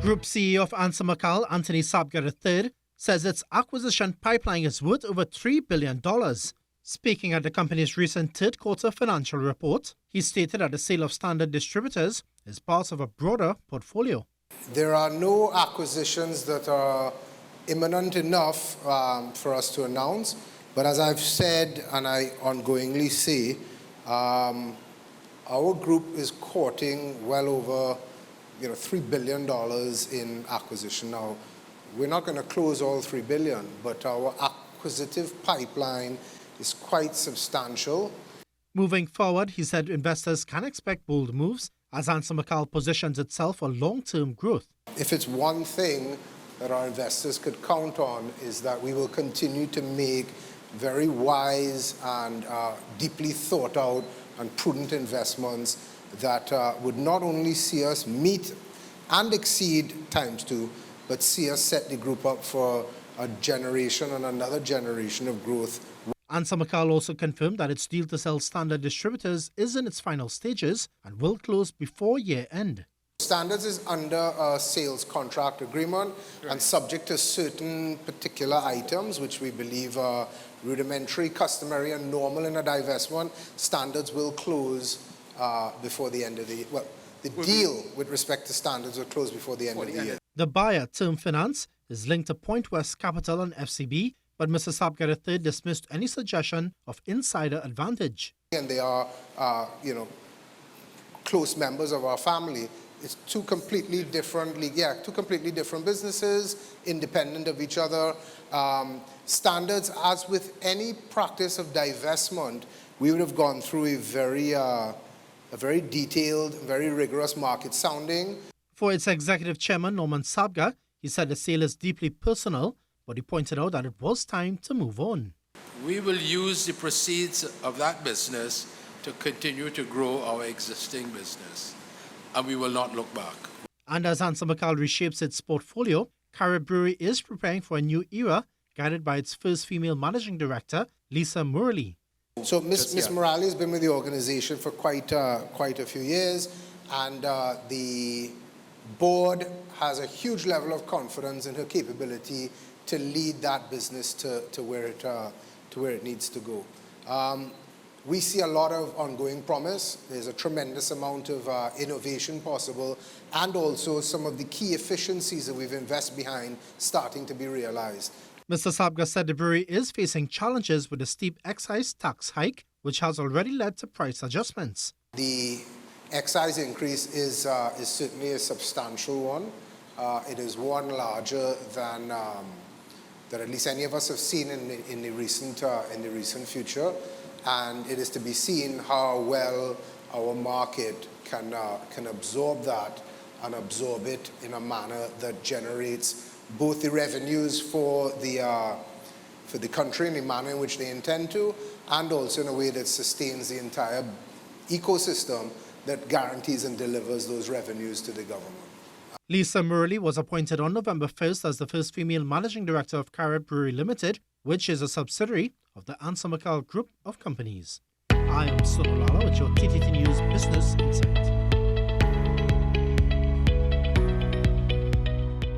Group CEO of ANSA McAL, Anthony Sabga III, says its acquisition pipeline is worth over $3 billion. Speaking at the company's recent third-quarter financial report, he stated that the sale of Standard Distributors is part of a broader portfolio. There are no acquisitions that are imminent enough for us to announce, but as I've said and I ongoingly say, our group is courting well over $3 billion in acquisition. Now, we're not going to close all $3 billion, but our acquisitive pipeline is quite substantial. Moving forward, he said investors can expect bold moves as ANSA McAL positions itself for long-term growth. If it's one thing that our investors could count on is that we will continue to make very wise and deeply thought out and prudent investments that would not only see us meet and exceed ×2, but see us set the group up for a generation and another generation of growth. ANSA McAL also confirmed that its deal to sell Standard Distributors is in its final stages and will close before year-end. Standards is under a sales contract agreement and subject to certain particular items which we believe are rudimentary, customary and normal in a divestment. Standards will close before the end of the year. Well, the deal with respect to Standards will close before the end of the year. The buyer, Term Finance, is linked to Point West Capital and FCB, but Mr. Sabga III dismissed any suggestion of insider advantage. And they are, close members of our family. It's two completely different businesses, independent of each other. Standards, as with any practice of divestment, we would have gone through a very detailed, very rigorous market sounding. For its executive chairman, Norman Sabga, he said the sale is deeply personal, but he pointed out that it was time to move on. We will use the proceeds of that business to continue to grow our existing business, and we will not look back. And as ANSA McAL reshapes its portfolio, Carib Brewery is preparing for a new era, guided by its first female managing director, Lisa Murley. So Ms. Morale has been with the organization for quite a few years, and the board has a huge level of confidence in her capability to lead that business to where it needs to go. We see a lot of ongoing promise. There's a tremendous amount of innovation possible, and also some of the key efficiencies that we've invested behind starting to be realized. Mr. Sabga said the brewery is facing challenges with the steep excise tax hike, which has already led to price adjustments. The excise increase is certainly a substantial one. It is one larger than that at least any of us have seen in the recent future, and it is to be seen how well our market can absorb that and absorb it in a manner that generates both the revenues for the country in the manner in which they intend to, and also in a way that sustains the entire ecosystem that guarantees and delivers those revenues to the government. Lisa Murley was appointed on November 1st as the first female managing director of Carib Brewery Limited, which is a subsidiary of the ANSA McAL Group of companies. I am Sunil Lalla with your TTT News Business Insight.